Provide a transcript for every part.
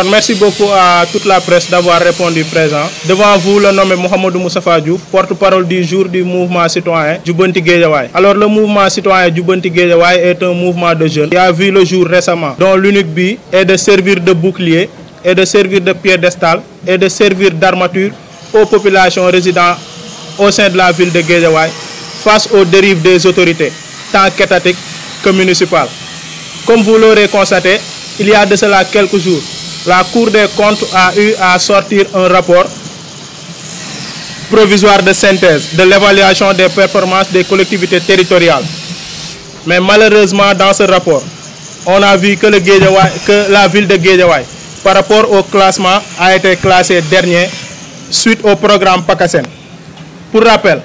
Merci beaucoup à toute la presse d'avoir répondu présent. Devant vous, le nommé Mohamedou Moustapha Diouf, porte-parole du jour du mouvement citoyen Jubanti Guédiawaye. Alors le mouvement citoyen Jubanti Guédiawaye est un mouvement de jeunes qui a vu le jour récemment, dont l'unique but est de servir de bouclier et de servir de piédestal et de servir d'armature aux populations résidant au sein de la ville de Guédiawaye face aux dérives des autorités, tant qu'étatiques que municipales. Comme vous l'aurez constaté, il y a de cela quelques jours, la Cour des comptes a eu à sortir un rapport provisoire de synthèse de l'évaluation des performances des collectivités territoriales. Mais malheureusement, dans ce rapport, on a vu que la ville de Guédiawaye, par rapport au classement, a été classée dernier suite au programme PACASEN. Pour rappel,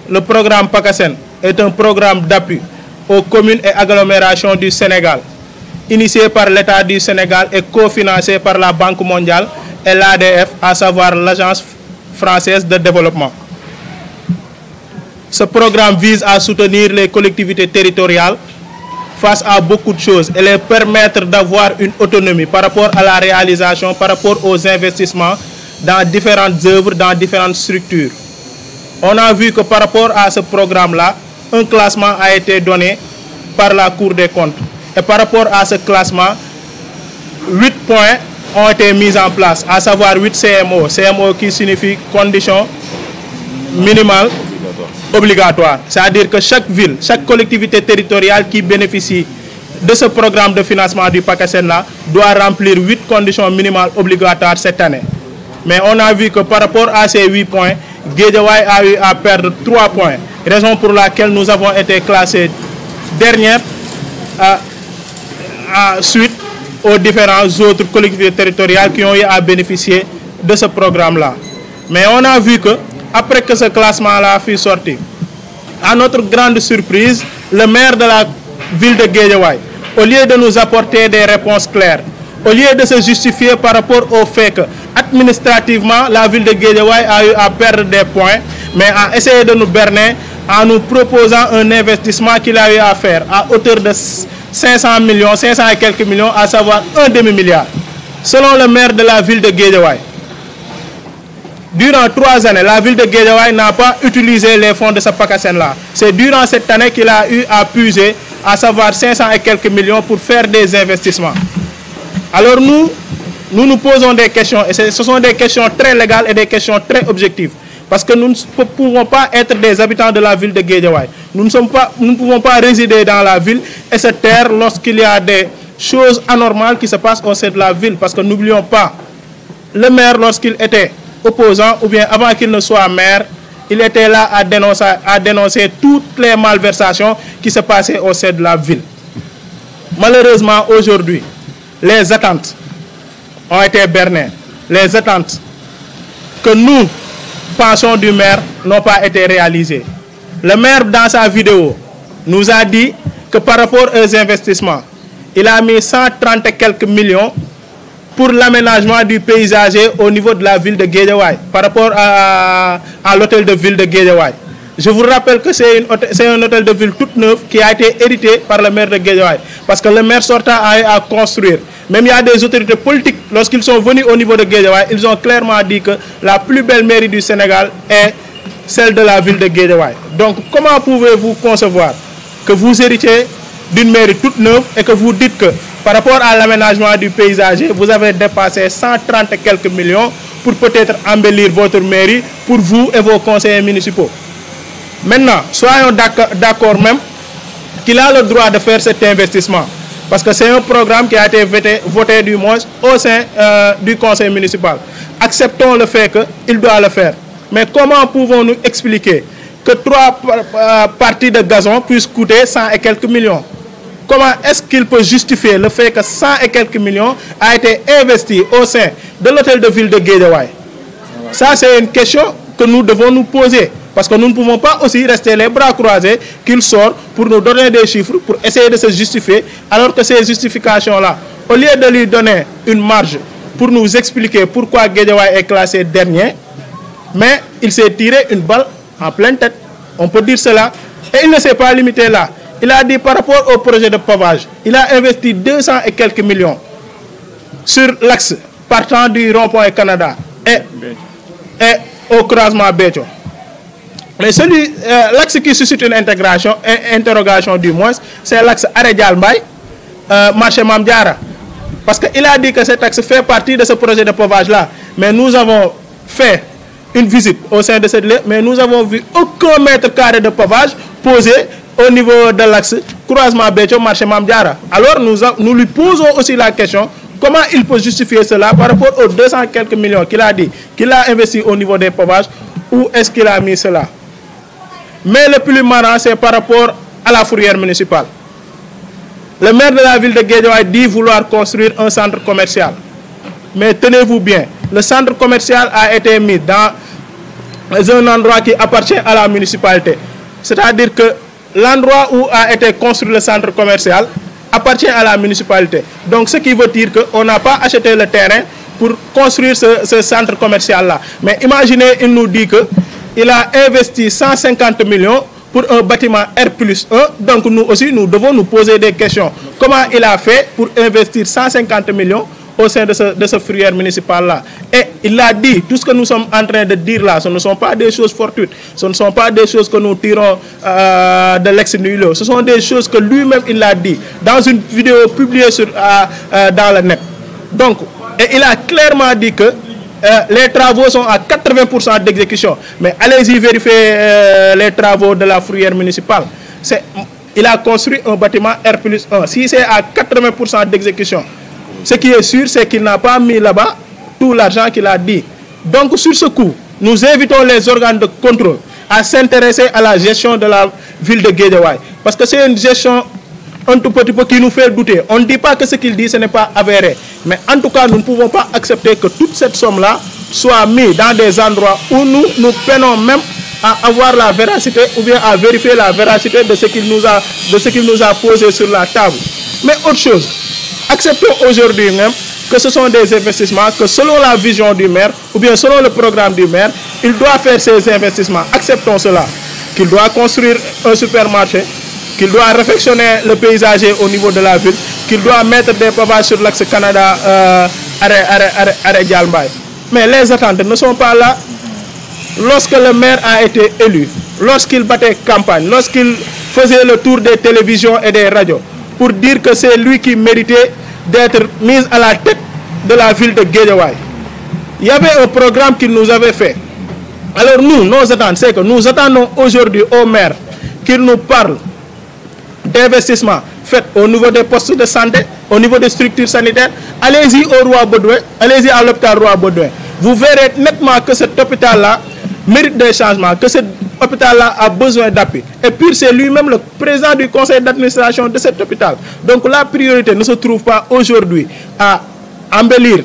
le programme PACASEN est un programme d'appui aux communes et agglomérations du Sénégal, initié par l'État du Sénégal et cofinancé par la Banque mondiale et l'ADF, à savoir l'Agence française de développement. Ce programme vise à soutenir les collectivités territoriales face à beaucoup de choses et les permettre d'avoir une autonomie par rapport à la réalisation, par rapport aux investissements dans différentes œuvres, dans différentes structures. On a vu que par rapport à ce programme-là, un classement a été donné par la Cour des comptes. Et par rapport à ce classement, 8 points ont été mis en place, à savoir 8 CMO. CMO qui signifie conditions minimales obligatoires. C'est-à-dire que chaque ville, chaque collectivité territoriale qui bénéficie de ce programme de financement du PACASEN-là doit remplir 8 conditions minimales obligatoires cette année. Mais on a vu que par rapport à ces 8 points, Guédiawaye a eu à perdre 3 points. Raison pour laquelle nous avons été classés dernière suite aux différentes autres collectivités territoriales qui ont eu à bénéficier de ce programme-là. Mais on a vu que, après que ce classement-là fut sorti, à notre grande surprise, le maire de la ville de Guédiawaye, au lieu de nous apporter des réponses claires, au lieu de se justifier par rapport au fait que, administrativement, la ville de Guédiawaye a eu à perdre des points, mais a essayé de nous berner en nous proposant un investissement qu'il a eu à faire à hauteur de 500 millions, 500 et quelques millions, à savoir un demi-milliard. Selon le maire de la ville de Guédiawaye, durant 3 années, la ville de Guédiawaye n'a pas utilisé les fonds de ce PACASEN-là. C'est durant cette année qu'il a eu à puiser, à savoir 500 et quelques millions pour faire des investissements. Alors nous posons des questions, et ce sont des questions très légales et des questions très objectives. Parce que nous ne pouvons pas être des habitants de la ville de Guédiawaye. Nous ne pouvons pas résider dans la ville et se taire lorsqu'il y a des choses anormales qui se passent au sein de la ville. Parce que n'oublions pas, le maire, lorsqu'il était opposant, ou bien avant qu'il ne soit maire, il était là à dénoncer toutes les malversations qui se passaient au sein de la ville. Malheureusement, aujourd'hui, les attentes ont été bernées. Les attentes que nous pensions du maire n'ont pas été réalisées. Le maire, dans sa vidéo, nous a dit que par rapport aux investissements, il a mis 130 et quelques millions pour l'aménagement du paysager au niveau de la ville de Guédiawaye, par rapport à l'hôtel de ville de Guédiawaye. Je vous rappelle que c'est un hôtel de ville toute neuve qui a été hérité par le maire de Guédiawaye. Parce que le maire sortant a eu à construire. Même il y a des autorités politiques, lorsqu'ils sont venus au niveau de Guédiawaye, ils ont clairement dit que la plus belle mairie du Sénégal est celle de la ville de Guédiawaye. Donc comment pouvez-vous concevoir que vous héritiez d'une mairie toute neuve et que vous dites que par rapport à l'aménagement du paysager, vous avez dépassé 130 et quelques millions pour peut-être embellir votre mairie pour vous et vos conseillers municipaux. Maintenant, soyons d'accord même qu'il a le droit de faire cet investissement. Parce que c'est un programme qui a été voté du moins au sein du conseil municipal. Acceptons le fait qu'il doit le faire. Mais comment pouvons-nous expliquer que 3 parties de gazon puissent coûter 100 et quelques millions? Comment est-ce qu'il peut justifier le fait que 100 et quelques millions a été investi au sein de l'hôtel de ville de Guédiawaye? Ça, c'est une question que nous devons nous poser. Parce que nous ne pouvons pas aussi rester les bras croisés qu'il sort pour nous donner des chiffres, pour essayer de se justifier, alors que ces justifications-là, au lieu de lui donner une marge pour nous expliquer pourquoi Guédiawaye est classé dernier, mais il s'est tiré une balle en pleine tête. On peut dire cela. Et il ne s'est pas limité là. Il a dit par rapport au projet de pavage, il a investi 200 et quelques millions sur l'axe partant du rond-point Canada et au croisement Béthio. Mais l'axe qui suscite une interrogation du moins, c'est l'axe Arrêt-Dial-Mbaye, marché Mame Diarra. Parce qu'il a dit que cet axe fait partie de ce projet de pavage-là. Mais nous avons fait une visite au sein de cette lieu, mais nous n'avons vu aucun mètre carré de pavage posé au niveau de l'axe croisement Béthio, marché Mame Diarra. Alors nous lui posons aussi la question, comment il peut justifier cela par rapport aux 200 quelques millions qu'il a dit, qu'il a investi au niveau des pavages, où est-ce qu'il a mis cela? Mais le plus marrant, c'est par rapport à la fourrière municipale. Le maire de la ville de Guédiawaye dit vouloir construire un centre commercial. Mais tenez-vous bien, le centre commercial a été mis dans un endroit qui appartient à la municipalité. C'est-à-dire que l'endroit où a été construit le centre commercial appartient à la municipalité. Donc ce qui veut dire qu'on n'a pas acheté le terrain pour construire ce centre commercial-là. Mais imaginez, il nous dit qu'il a investi 150 millions pour un bâtiment R+1. Donc nous aussi, nous devons nous poser des questions. Comment il a fait pour investir 150 millions au sein de ce fourrière municipal-là? Et il a dit, tout ce que nous sommes en train de dire là, ce ne sont pas des choses fortuites, ce ne sont pas des choses que nous tirons de l'ex-nihilo, ce sont des choses que lui-même il a dit dans une vidéo publiée dans le net. Donc, et il a clairement dit que les travaux sont à 80% d'exécution. Mais allez-y vérifier les travaux de la fourrière municipale. Il a construit un bâtiment R+1. Si c'est à 80% d'exécution, ce qui est sûr, c'est qu'il n'a pas mis là-bas tout l'argent qu'il a dit. Donc, sur ce coup, nous invitons les organes de contrôle à s'intéresser à la gestion de la ville de Guédiawaye. Parce que c'est une gestion un tout petit peu qui nous fait douter. On ne dit pas que ce qu'il dit, ce n'est pas avéré. Mais en tout cas, nous ne pouvons pas accepter que toute cette somme-là soit mise dans des endroits où nous peinons même à avoir la véracité ou bien à vérifier la véracité de ce qu'il nous a posé sur la table. Mais autre chose, acceptons aujourd'hui même que ce sont des investissements, que selon la vision du maire ou bien selon le programme du maire, il doit faire ces investissements. Acceptons cela, qu'il doit construire un supermarché, qu'il doit réfectionner le paysager au niveau de la ville, qu'il doit mettre des pavages sur l'axe Canada Arrêt-Dial-Mbaye. Mais les attentes ne sont pas là. Lorsque le maire a été élu, lorsqu'il battait campagne, lorsqu'il faisait le tour des télévisions et des radios pour dire que c'est lui qui méritait d'être mis à la tête de la ville de Guédiawaye, il y avait un programme qu'il nous avait fait. Alors nous, nos attentes, c'est que nous attendons aujourd'hui au maire qu'il nous parle d'investissement fait au niveau des postes de santé, au niveau des structures sanitaires. Allez-y au Roi Baudouin, allez-y à l'hôpital Roi Baudouin. Vous verrez nettement que cet hôpital-là mérite des changements, que cet hôpital-là a besoin d'appui. Et puis c'est lui-même le président du conseil d'administration de cet hôpital. Donc la priorité ne se trouve pas aujourd'hui à embellir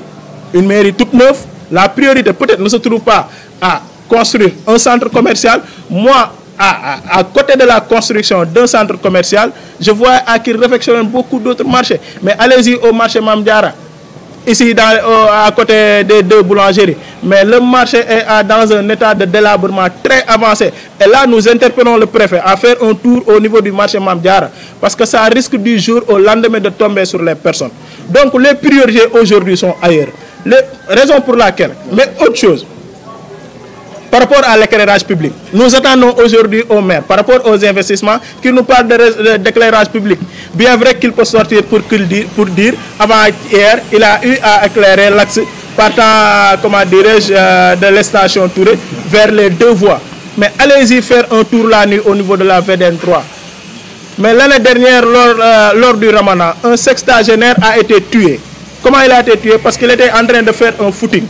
une mairie toute neuve. La priorité peut-être ne se trouve pas à construire un centre commercial. Moi, à côté de la construction d'un centre commercial, je vois qu'il réfectionne beaucoup d'autres marchés. Mais allez-y au marché Mame Diarra, ici à côté des deux boulangeries. Mais le marché est dans un état de délabrement très avancé. Et là, nous interpellons le préfet à faire un tour au niveau du marché Mame Diarra, parce que ça risque du jour au lendemain de tomber sur les personnes. Donc les priorités aujourd'hui sont ailleurs. Les raisons pour laquelle, mais autre chose, par rapport à l'éclairage public, nous attendons aujourd'hui au maire, par rapport aux investissements, qu'il nous parle d'éclairage public. Bien vrai qu'il peut sortir pour dire, avant hier, il a eu à éclairer l'axe partant, comment dirais-je, de l'estation Touré vers les deux voies. Mais allez-y faire un tour la nuit au niveau de la VDN 3. Mais l'année dernière, lors du Ramadan, un sexagénaire a été tué. Comment il a été tué? Parce qu'il était en train de faire un footing.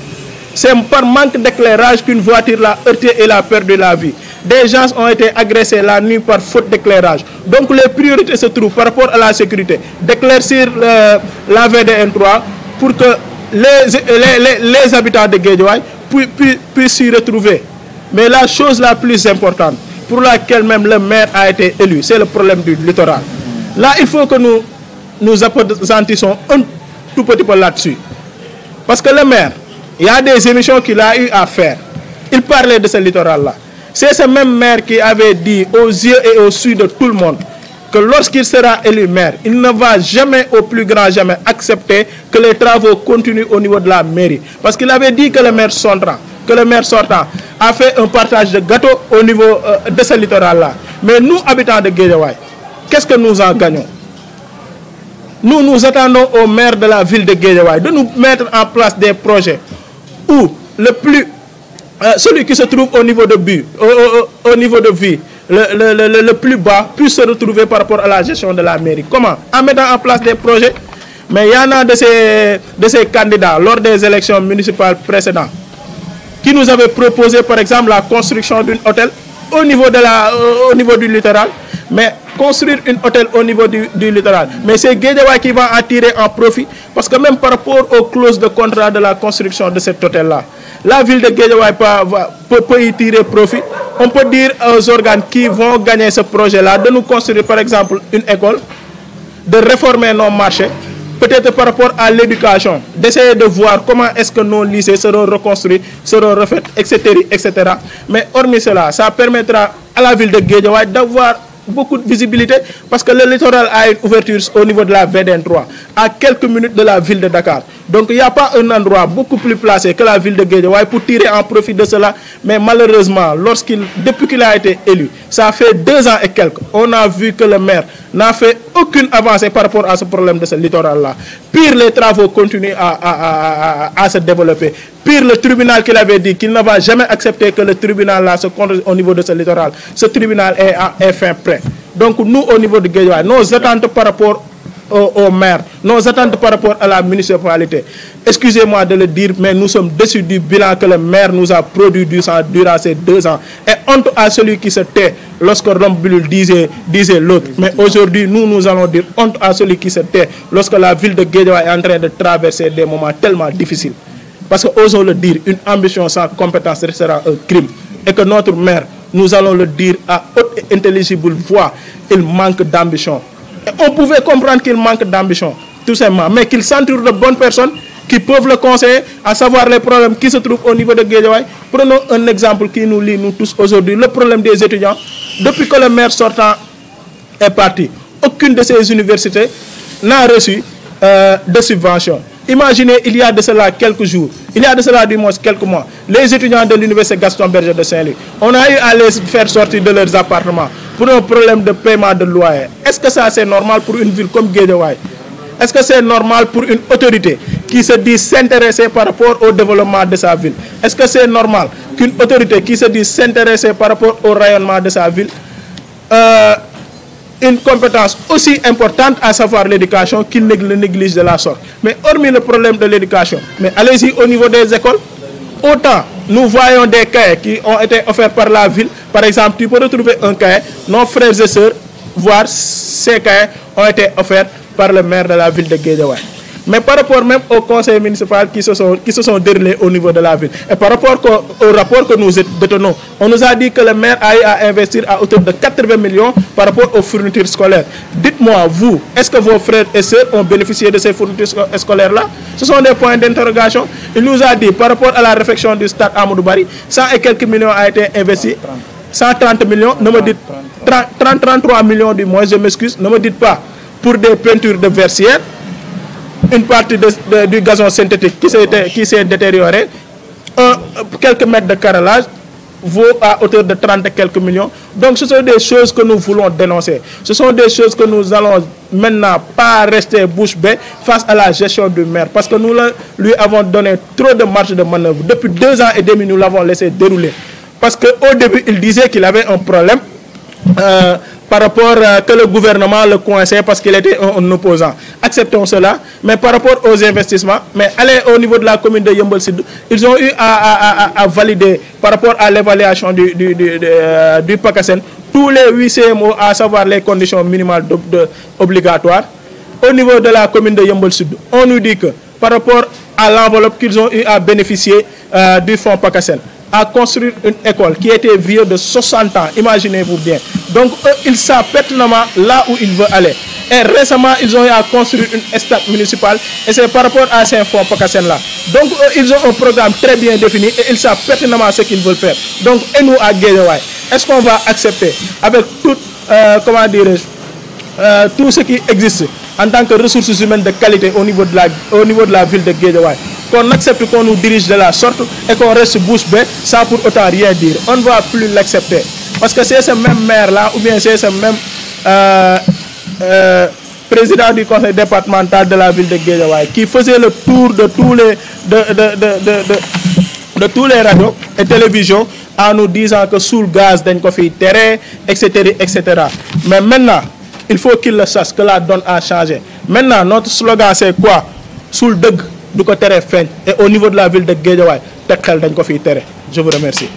C'est par manque d'éclairage qu'une voiture l'a heurté et l'a perdu la vie. Des gens ont été agressés la nuit par faute d'éclairage. Donc les priorités se trouvent par rapport à la sécurité, d'éclaircir la VDN 3 pour que les habitants de Guédiawaye puissent s'y retrouver. Mais la chose la plus importante, pour laquelle même le maire a été élu, c'est le problème du littoral. Là, il faut que nous appesantissions un tout petit peu là-dessus. Parce que le maire, il y a des émissions qu'il a eu à faire. Il parlait de ce littoral-là. C'est ce même maire qui avait dit aux yeux et aux yeux de tout le monde que lorsqu'il sera élu maire, il ne va jamais, au plus grand jamais, accepter que les travaux continuent au niveau de la mairie. Parce qu'il avait dit que le maire sortant a fait un partage de gâteau au niveau de ce littoral-là. Mais nous, habitants de Guédiawaye, qu'est-ce que nous en gagnons? Nous attendons au maire de la ville de Guédiawaye de nous mettre en place des projets où celui qui se trouve au niveau de vie, le plus bas, puisse se retrouver par rapport à la gestion de la mairie. Comment? En mettant en place des projets. Mais il y en a de ces candidats lors des élections municipales précédentes qui nous avaient proposé par exemple la construction d'un hôtel au niveau du littoral. Mais construire un hôtel au niveau du littoral, mais c'est Guédiawaye qui va en tirer en profit, parce que même par rapport aux clauses de contrat de la construction de cet hôtel-là, la ville de Guédiawaye peut y tirer profit. On peut dire aux organes qui vont gagner ce projet-là de nous construire par exemple une école, de réformer nos marchés, peut-être par rapport à l'éducation, d'essayer de voir comment est-ce que nos lycées seront reconstruits, seront refaits, etc., etc. Mais hormis cela, ça permettra à la ville de Guédiawaye d'avoir beaucoup de visibilité, parce que le littoral a une ouverture au niveau de la VDN 3, à quelques minutes de la ville de Dakar. Donc il n'y a pas un endroit beaucoup plus placé que la ville de Guédiawaye pour tirer en profit de cela. Mais malheureusement, depuis qu'il a été élu, ça fait 2 ans et quelques, on a vu que le maire n'a fait aucune avancée par rapport à ce problème de ce littoral-là. Pire, les travaux continuent à se développer. Pire, le tribunal qu'il avait dit qu'il ne va jamais accepter que le tribunal-là se conduise au niveau de ce littoral. Ce tribunal est fin prêt. Donc nous, au niveau de Guédiawaye, nos attentes par rapport au maire, nos attentes par rapport à la municipalité, excusez-moi de le dire, mais nous sommes déçus du bilan que le maire nous a produit durant ces 2 ans. Et honte à celui qui se tait lorsque Rombulul disait l'autre. Mais aujourd'hui, nous allons dire honte à celui qui se tait lorsque la ville de Guédiawaye est en train de traverser des moments tellement difficiles. Parce que, osons le dire, une ambition sans compétence restera un crime. Et que notre maire, nous allons le dire à haute et intelligible voix, il manque d'ambition. On pouvait comprendre qu'il manque d'ambition, tout simplement, mais qu'il s'entoure de bonnes personnes qui peuvent le conseiller, à savoir les problèmes qui se trouvent au niveau de Guédiawaye. Prenons un exemple qui nous lie, nous tous aujourd'hui, le problème des étudiants. Depuis que le maire sortant est parti, aucune de ces universités n'a reçu de subvention. Imaginez, il y a de cela quelques jours, il y a de cela du moins quelques mois, les étudiants de l'université Gaston Berger de Saint-Louis, on a eu à les faire sortir de leurs appartements pour un problème de paiement de loyer. Est-ce que ça c'est normal pour une ville comme Guédiawaye? Est-ce que c'est normal pour une autorité qui se dit s'intéresser par rapport au développement de sa ville? Est-ce que c'est normal qu'une autorité qui se dit s'intéresser par rapport au rayonnement de sa ville, une compétence aussi importante, à savoir l'éducation, qu'il le néglige de la sorte? Mais hormis le problème de l'éducation, mais allez-y au niveau des écoles. Autant nous voyons des cahiers qui ont été offerts par la ville. Par exemple, tu peux retrouver un cahier, nos frères et sœurs, voire ces cahiers ont été offerts par le maire de la ville de Guédiawaye. Mais par rapport même au conseil municipal qui se sont déroulés au niveau de la ville, et par rapport au rapport que nous détenons, on nous a dit que le maire a eu à investir à hauteur de 80 millions par rapport aux fournitures scolaires. Dites-moi, vous, est-ce que vos frères et sœurs ont bénéficié de ces fournitures scolaires-là? Ce sont des points d'interrogation. Il nous a dit, par rapport à la réfection du stade Amadou Barry, 100 et quelques millions a été investi. 130 millions, ne me dites 33 millions du moins, je m'excuse, ne me dites pas pour des peintures de versières. Une partie du gazon synthétique qui s'est détérioré, quelques mètres de carrelage vaut à hauteur de 30 et quelques millions. Donc ce sont des choses que nous voulons dénoncer. Ce sont des choses que nous allons maintenant pas rester bouche bée face à la gestion du maire, parce que nous lui avons donné trop de marge de manœuvre. Depuis 2 ans et demi, nous l'avons laissé dérouler. Parce qu'au début, il disait qu'il avait un problème par rapport que le gouvernement le coinçait parce qu'il était un opposant. Acceptons cela, mais par rapport aux investissements, mais allez au niveau de la commune de Yeumbeul Sud, ils ont eu à valider par rapport à l'évaluation du PACASEN tous les 8 CMO, à savoir les conditions minimales obligatoires. Au niveau de la commune de Yeumbeul Sud, on nous dit que par rapport à l'enveloppe qu'ils ont eu à bénéficier du fonds PACASEN, à construire une école qui était vieille de 60 ans, imaginez-vous bien. Donc eux, ils savent pertinemment là où ils veulent aller. Et récemment, ils ont eu à construire une stade municipale, et c'est par rapport à ces fonds PACASEN-là. Donc eux, ils ont un programme très bien défini et ils savent pertinemment ce qu'ils veulent faire. Donc, et nous à Guédiawaye, est-ce qu'on va accepter avec toute, comment dirais-je, tout ce qui existe en tant que ressources humaines de qualité au niveau de la ville de Guédiawaye. Qu'on accepte qu'on nous dirige de la sorte et qu'on reste bouche bée sans pour autant rien dire. On ne va plus l'accepter. Parce que c'est ce même maire-là, ou bien c'est ce même président du conseil départemental de la ville de Guédiawaye qui faisait le tour de tous les radios et télévisions en nous disant que sous le gaz d'un coffee terrain, etc., etc. Mais maintenant, il faut qu'il le sache que la donne a changé. Maintenant, notre slogan c'est quoi? Sous le deg du côté fin et au niveau de la ville de Guédiawaye, tel d'un coffee terrain. Je vous remercie.